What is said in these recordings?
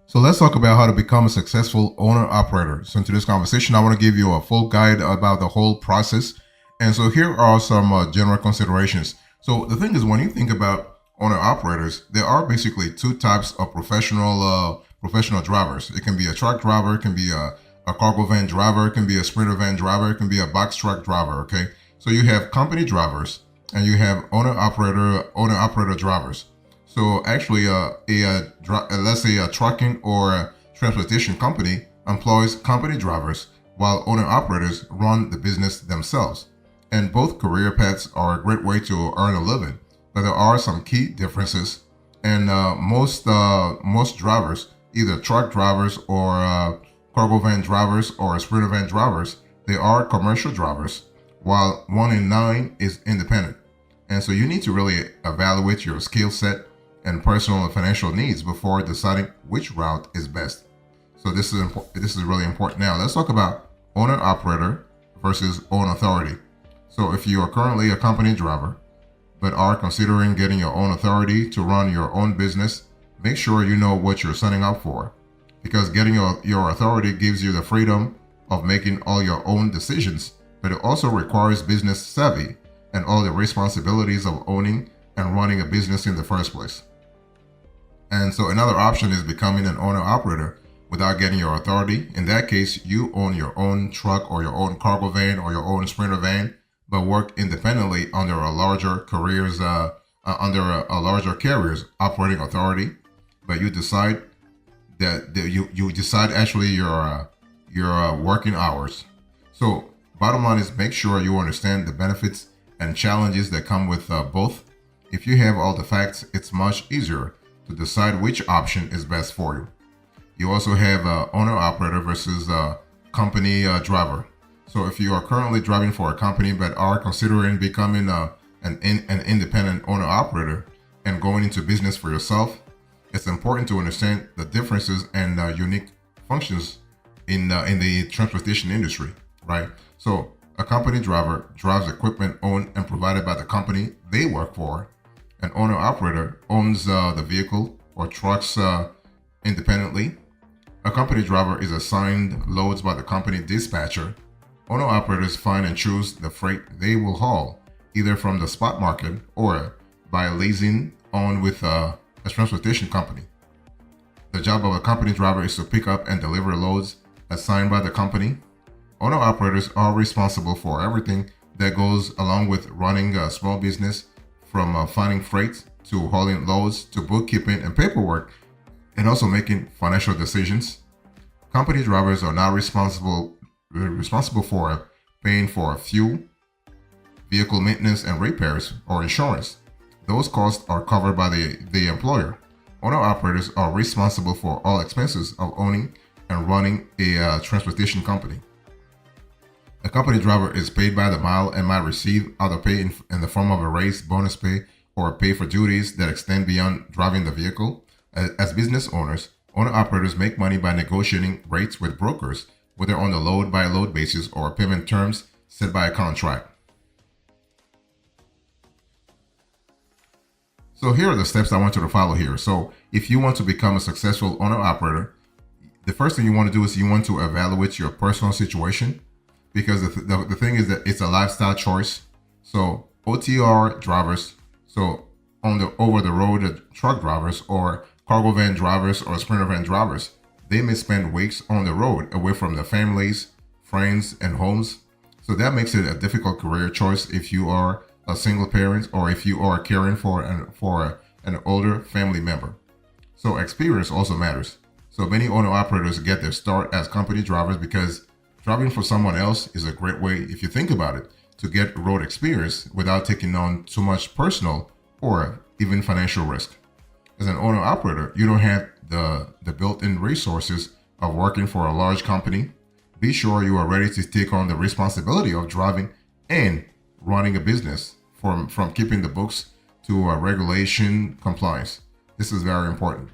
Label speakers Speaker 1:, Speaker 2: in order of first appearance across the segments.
Speaker 1: So let's talk about how to become a successful owner operator. So in today's conversation, I want to give you a full guide about the whole process. And so here are some general considerations. So the thing is, when you think about owner operators, there are basically two types of professional drivers. It can be a truck driver, it can be a cargo van driver, it can be a sprinter van driver, it can be a box truck driver. Okay, so you have company drivers and you have owner operator drivers. So actually, let's say a trucking or a transportation company employs company drivers, while owner operators run the business themselves. And both career paths are a great way to earn a living, but there are some key differences. And most drivers, either truck drivers or cargo van drivers or sprinter van drivers, they are commercial drivers, while 1 in 9 is independent. And so you need to really evaluate your skill set and personal and financial needs before deciding which route is best. So this is this is really important. Now let's talk about owner operator versus own authority. So if you are currently a company driver but are considering getting your own authority to run your own business, make sure you know what you're signing up for, because getting your authority gives you the freedom of making all your own decisions, but it also requires business savvy and all the responsibilities of owning and running a business in the first place. And so another option is becoming an owner operator without getting your authority. In that case, you own your own truck or your own cargo van or your own sprinter van, but work independently under a larger larger carrier's operating authority. But you decide you decide actually your working hours. So bottom line is, make sure you understand the benefits and challenges that come with both. If you have all the facts, it's much easier to decide which option is best for you. You also have owner operator versus company driver. So if you are currently driving for a company but are considering becoming an independent owner operator and going into business for yourself, it's important to understand the differences and unique functions in the transportation industry, right? So a company driver drives equipment owned and provided by the company they work for. An owner operator owns the vehicle or trucks independently. A company driver is assigned loads by the company dispatcher. Owner operators find and choose the freight they will haul, either from the spot market or by leasing on with a transportation company. The job of a company driver is to pick up and deliver loads assigned by the company. Owner operators are responsible for everything that goes along with running a small business, from finding freight to hauling loads to bookkeeping and paperwork, and also making financial decisions. Company drivers are not responsible for paying for fuel, vehicle maintenance and repairs, or insurance. Those costs are covered by the employer. Owner operators are responsible for all expenses of owning and running a transportation company. A company driver is paid by the mile and might receive other pay in the form of a raise, bonus pay, or pay for duties that extend beyond driving the vehicle. As business owners, owner operators make money by negotiating rates with brokers, whether on the load-by-load basis or payment terms set by a contract. So here are the steps I want you to follow here. So if you want to become a successful owner operator, the first thing you want to do is you want to evaluate your personal situation, because the thing is that it's a lifestyle choice. So OTR drivers, so on the over the road truck drivers or cargo van drivers or sprinter van drivers, they may spend weeks on the road away from their families, friends, and homes. So that makes it a difficult career choice if you are a single parent or if you are caring for an older family member. So experience also matters. So many owner operators get their start as company drivers because driving for someone else is a great way, if you think about it, to get road experience without taking on too much personal or even financial risk. As an owner operator, you don't have the built-in resources of working for a large company. Be sure you are ready to take on the responsibility of driving and running a business, from keeping the books to regulation compliance. This is very important.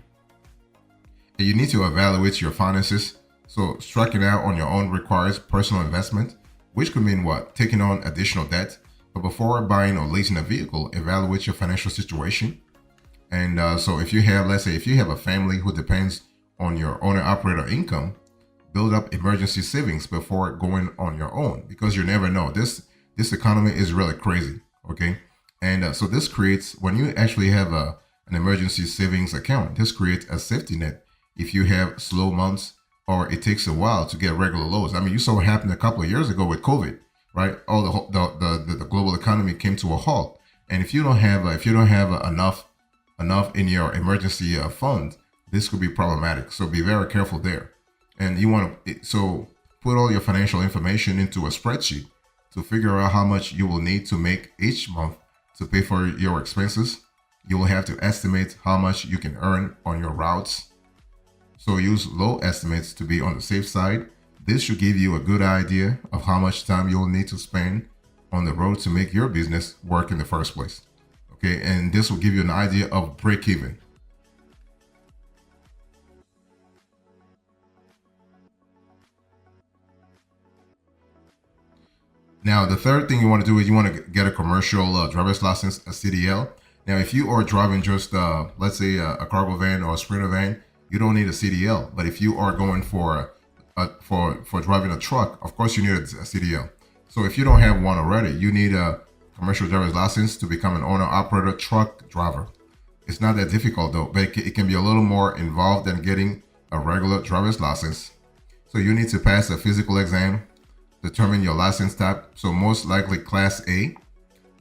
Speaker 1: And you need to evaluate your finances. So striking out on your own requires personal investment, which could mean what? Taking on additional debt. But before buying or leasing a vehicle, evaluate your financial situation. And so if you have, let's say, if you have a family who depends on your owner operator income, build up emergency savings before going on your own, because you never know. This economy is really crazy. Okay. And so this creates, when you actually have an emergency savings account, this creates a safety net if you have slow months or it takes a while to get regular lows. I mean, you saw what happened a couple of years ago with COVID, right? All the global economy came to a halt. And if you don't have enough in your emergency fund, this could be problematic. So be very careful there. And you want to put all your financial information into a spreadsheet to figure out how much you will need to make each month to pay for your expenses. You will have to estimate how much you can earn on your routes. So use low estimates to be on the safe side. This should give you a good idea of how much time you'll need to spend on the road to make your business work in the first place. Okay, and this will give you an idea of break even. Now, the third thing you want to do is you want to get a commercial driver's license, a CDL. Now, if you are driving just, let's say, a cargo van or a sprinter van, you don't need a CDL. But if you are going for driving a truck, of course you need a CDL. So if you don't have one already, you need a commercial driver's license to become an owner-operator truck driver. It's not that difficult though, but it can be a little more involved than getting a regular driver's license. So you need to pass a physical exam, determine your license type. So most likely Class A,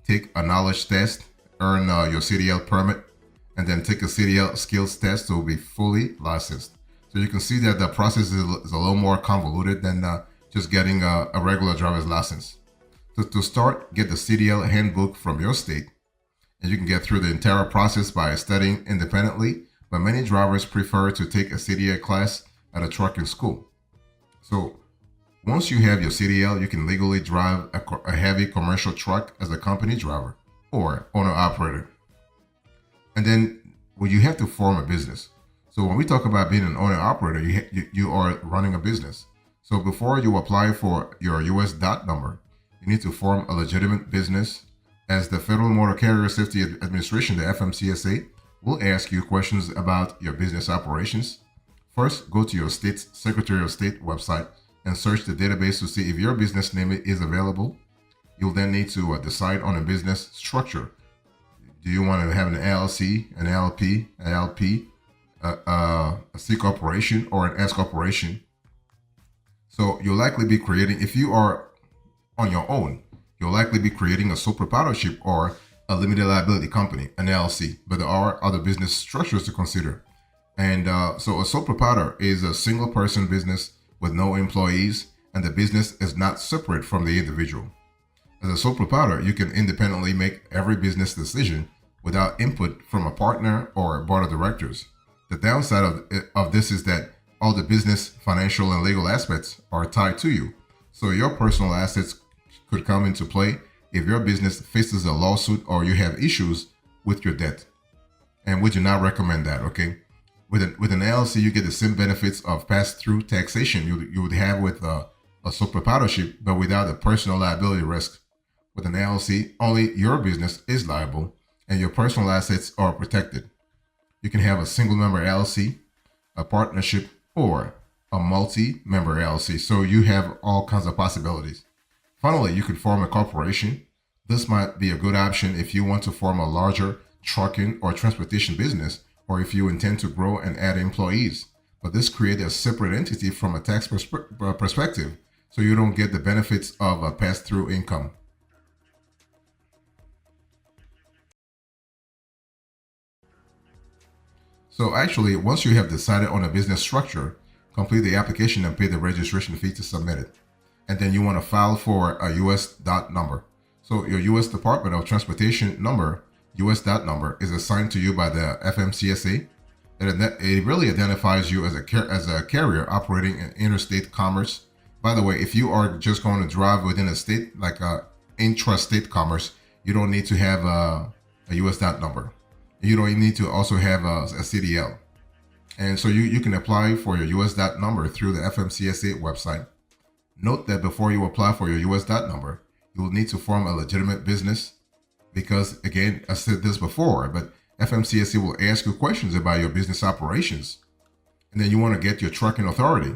Speaker 1: take a knowledge test, earn your CDL permit, and then take a CDL skills test to be fully licensed. So you can see that the process is a little more convoluted than just getting a regular driver's license. So to start, get the CDL handbook from your state, and you can get through the entire process by studying independently, but many drivers prefer to take a CDL class at a trucking school. So once you have your CDL, you can legally drive a heavy commercial truck as a company driver or owner-operator. And then you have to form a business. So when we talk about being an owner-operator, you are running a business. So before you apply for your US DOT number, you need to form a legitimate business, as the Federal Motor Carrier Safety Administration, the FMCSA, will ask you questions about your business operations. First, go to your state's Secretary of State website and search the database to see if your business name is available. You'll then need to decide on a business structure. Do you want to have an LLC, an LP, an LP, a C corporation, or an S corporation? So you'll likely be creating, if you are on your own, you'll likely be creating a sole proprietorship or a limited liability company, an LLC, but there are other business structures to consider. And so a sole proprietor is a single person business with no employees, and the business is not separate from the individual. As a sole proprietor, you can independently make every business decision without input from a partner or a board of directors. The downside of this is that all the business, financial, and legal aspects are tied to you. So your personal assets could come into play if your business faces a lawsuit or you have issues with your debt. And we do not recommend that, okay? With an LLC, you get the same benefits of pass-through taxation you would have with a sole proprietorship, but without the personal liability risk. With an LLC, only your business is liable and your personal assets are protected. You can have a single-member LLC, a partnership, or a multi-member LLC. So you have all kinds of possibilities. Finally, you could form a corporation. This might be a good option if you want to form a larger trucking or transportation business, or if you intend to grow and add employees. But this creates a separate entity from a tax perspective, so you don't get the benefits of a pass-through income. So actually, once you have decided on a business structure, complete the application and pay the registration fee to submit it. And then you want to file for a US DOT number. So your US Department of Transportation number, US DOT number, is assigned to you by the FMCSA. It really identifies you as a carrier operating in interstate commerce. By the way, if you are just going to drive within a state, like intrastate commerce, you don't need to have a US DOT number. You don't need to also have a CDL. And so you can apply for your US DOT number through the FMCSA website. Note that before you apply for your US DOT number, you will need to form a legitimate business because, again, I said this before, but FMCSA will ask you questions about your business operations. And then you want to get your trucking authority.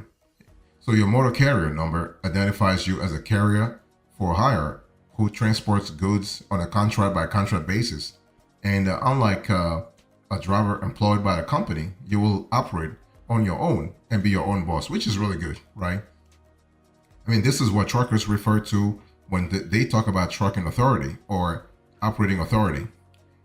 Speaker 1: So your motor carrier number identifies you as a carrier for hire who transports goods on a contract by contract basis. And unlike a driver employed by a company, you will operate on your own and be your own boss, which is really good, right? I mean, this is what truckers refer to when they talk about trucking authority or operating authority.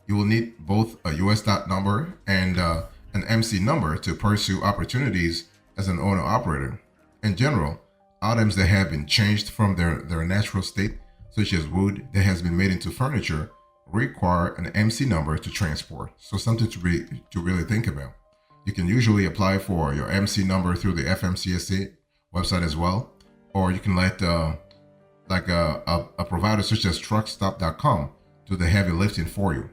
Speaker 1: You will need both a US dot number and an MC number to pursue opportunities as an owner operator. In general, items that have been changed from their natural state, such as wood that has been made into furniture, require an MC number to transport. So something to really think about. You can usually apply for your MC number through the FMCSA website as well, or you can let like a provider such as truckstop.com do the heavy lifting for you.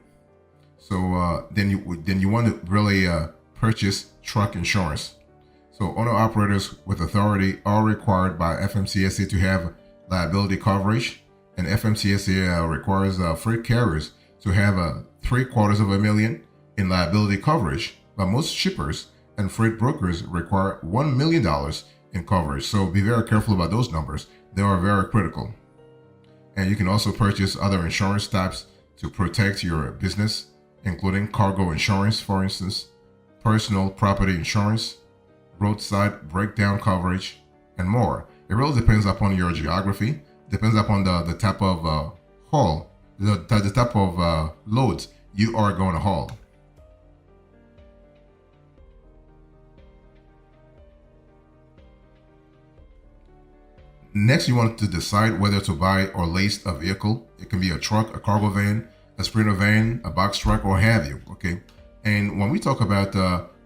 Speaker 1: So then you want to really purchase truck insurance. So owner operators with authority are required by FMCSA to have liability coverage, and FMCSA requires freight carriers to have $750,000 in liability coverage. But most shippers and freight brokers require $1 million in coverage. So be very careful about those numbers. They are very critical. And you can also purchase other insurance types to protect your business, including cargo insurance, for instance, personal property insurance, roadside breakdown coverage, and more. It really depends upon your geography, depends upon the type of haul, the type of loads you are going to haul. Next, you want to decide whether to buy or lease a vehicle. It can be a truck, a cargo van, a sprinter van, a box truck, or have you, okay? And when we talk about,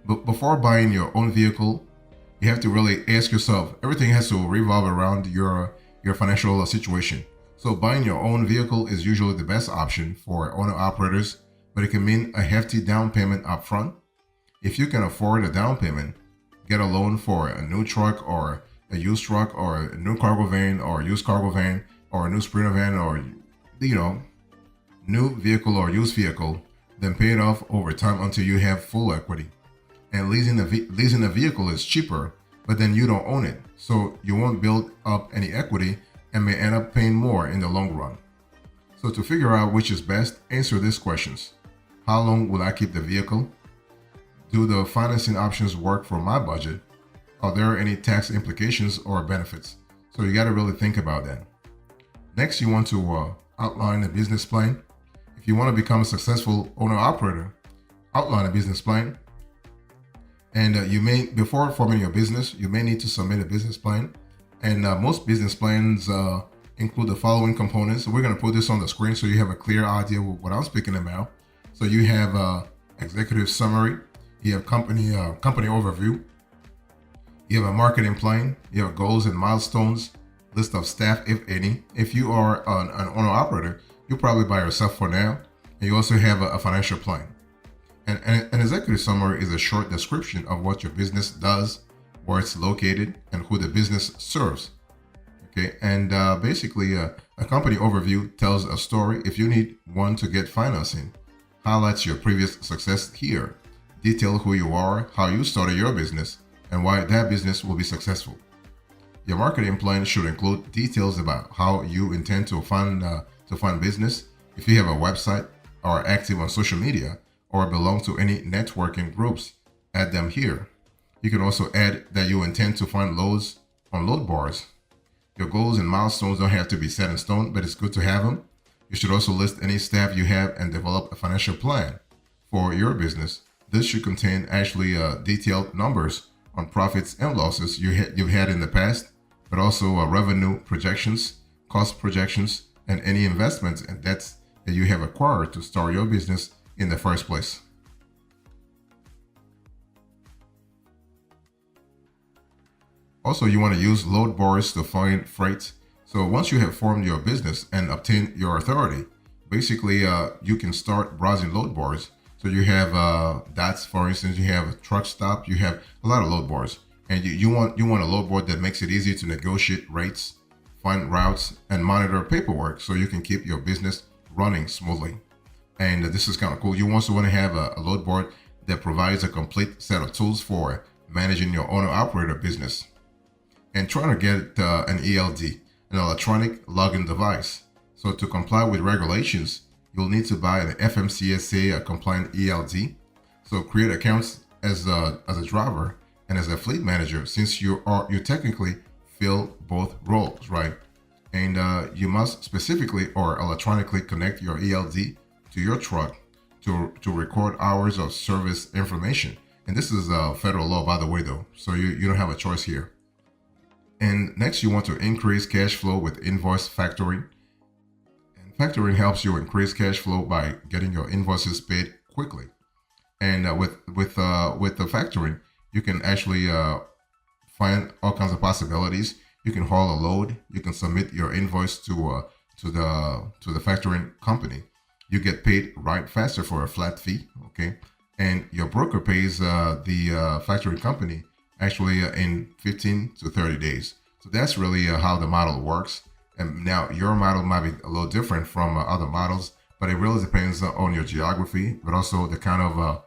Speaker 1: before buying your own vehicle, you have to really ask yourself, everything has to revolve around your financial situation. So buying your own vehicle is usually the best option for owner-operators, but it can mean a hefty down payment up front. If you can afford a down payment, get a loan for a new truck or a used truck or a new cargo van or a used cargo van or a new sprinter van or, new vehicle or used vehicle, then pay it off over time until you have full equity. And leasing a vehicle is cheaper, but then you don't own it. So you won't build up any equity and may end up paying more in the long run. So to figure out which is best, answer these questions. How long will I keep the vehicle? Do the financing options work for my budget? Are there any tax implications or benefits? So you got to really think about that. Next, you want to outline a business plan. If you want to become a successful owner-operator, outline a business plan. And before forming your business, you may need to submit a business plan. And most business plans include the following components. So we're going to put this on the screen so you have a clear idea of what I'm speaking about. So you have executive summary, you have company overview, you have a marketing plan, you have goals and milestones, list of staff, if any. If you are an owner-operator, you're probably by yourself for now. And you also have a financial plan. And an executive summary is a short description of what your business does, where it's located, and who the business serves. Okay, and basically a company overview tells a story if you need one to get financing, highlights your previous success here, detail who you are, how you started your business, and why that business will be successful. Your marketing plan should include details about how you intend to fund business, if you have a website, are active on social media, or belong to any networking groups, add them here. You can also add that you intend to find loads on load bars. Your goals and milestones don't have to be set in stone, but it's good to have them. You should also list any staff you have and develop a financial plan for your business. This should contain actually detailed numbers on profits and losses you've had in the past, but also revenue projections, cost projections, and any investments and debts that you have acquired to start your business in the first place. Also, you want to use load bars to find freight. So once you have formed your business and obtained your authority, basically you can start browsing load bars. So you have DATS, for instance, you have a truck stop, you have a lot of load bars. And you want a load board that makes it easy to negotiate rates, find routes, and monitor paperwork so you can keep your business running smoothly. And this is kind of cool. You also want to have a load board that provides a complete set of tools for managing your owner operator business. And trying to get an ELD, an electronic login device. So to comply with regulations, you'll need to buy an FMCSA compliant ELD. So create accounts as a driver and as a fleet manager, since you technically fill both roles, right? And you must specifically or electronically connect your ELD to your truck to record hours of service information. And this is federal law, by the way, though, so you don't have a choice here. And next, you want to increase cash flow with invoice factoring. And factoring helps you increase cash flow by getting your invoices paid quickly. And with the factoring, you can actually find all kinds of possibilities. You can haul a load. You can submit your invoice to the factoring company. You get paid right faster for a flat fee. Okay, and your broker pays the factoring company actually in 15 to 30 days. So that's really how the model works. And now your model might be a little different from other models, but it really depends on your geography, but also the kind of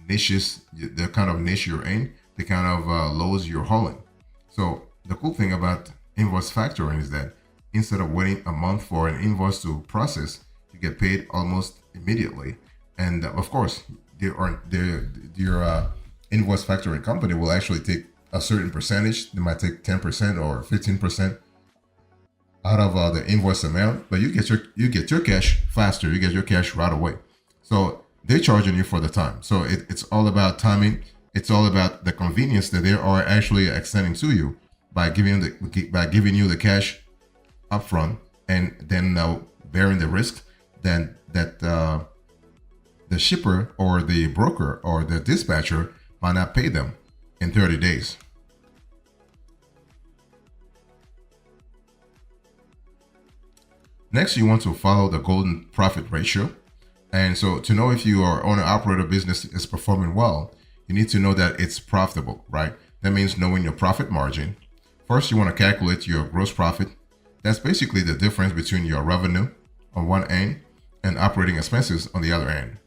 Speaker 1: niches, the kind of niche you're in, the kind of loads you're hauling. So the cool thing about invoice factoring is that instead of waiting a month for an invoice to process, you get paid almost immediately. And of course, your invoice factoring company will actually take a certain percentage. They might take 10% or 15% out of the invoice amount, but you get your cash faster. You get your cash right away. So they're charging you for the time. So it's all about timing. It's all about the convenience that they are actually extending to you by giving you the cash upfront, and then bearing the risk then that the shipper or the broker or the dispatcher might not pay them in 30 days. Next, you want to follow the golden profit ratio. And so to know if your owner operator business is performing well, you need to know that it's profitable, right? That means knowing your profit margin. First, you want to calculate your gross profit. That's basically the difference between your revenue on one end and operating expenses on the other end.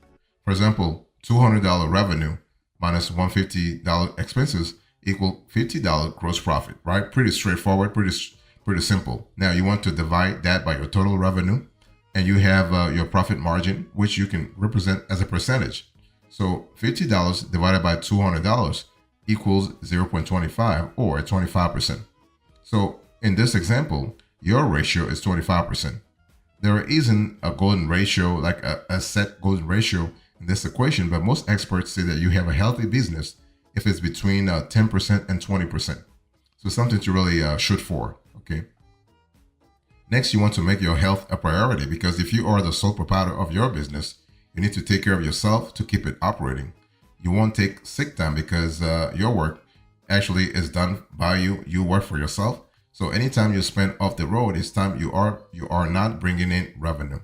Speaker 1: For example, $200 revenue minus $150 expenses equal $50 gross profit, right? Pretty straightforward, pretty simple. Now you want to divide that by your total revenue, and you have your profit margin, which you can represent as a percentage. So $50 divided by $200 equals 0.25 or 25%. So in this example, your ratio is 25%. There isn't a golden ratio, like a set golden ratio in this equation, but most experts say that you have a healthy business if it's between 10% and 20%. So something to really shoot for, okay? Next, you want to make your health a priority, because if you are the sole proprietor of your business, you need to take care of yourself to keep it operating. You won't take sick time because your work actually is done by you. You work for yourself. So anytime you spend off the road, it's time you are not bringing in revenue.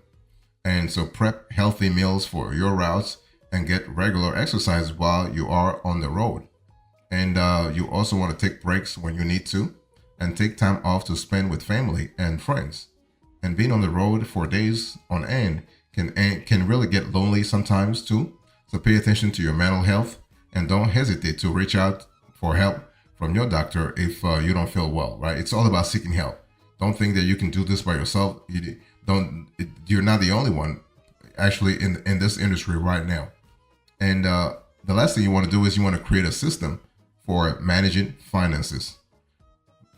Speaker 1: And so prep healthy meals for your routes and get regular exercise while you are on the road. And you also want to take breaks when you need to, and take time off to spend with family and friends. And being on the road for days on end can really get lonely sometimes too. So pay attention to your mental health, and don't hesitate to reach out for help from your doctor if you don't feel well, right? It's all about seeking help. Don't think that you can do this by yourself. You're not the only one actually in this industry right now. And the last thing you want to do is you want to create a system for managing finances.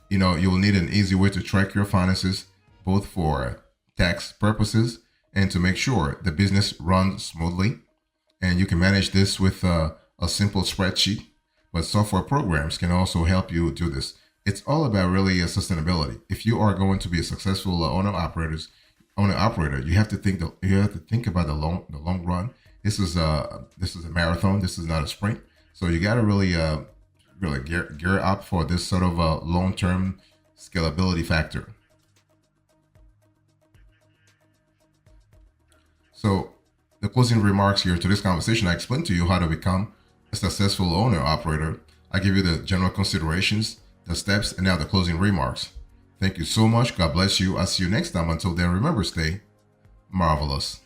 Speaker 1: You know, you will need an easy way to track your finances, both for tax purposes and to make sure the business runs smoothly. And you can manage this with a simple spreadsheet, but software programs can also help you do this. It's all about really sustainability. If you are going to be a successful owner operator, you have to think about the long run. This is a marathon. This is not a sprint. So you got to really gear up for this sort of a long-term scalability factor. So the closing remarks here to this conversation, I explained to you how to become a successful owner operator. I give you the general considerations, the steps, and now the closing remarks. Thank you so much. God bless you. I'll see you next time. Until then, remember, stay marvelous.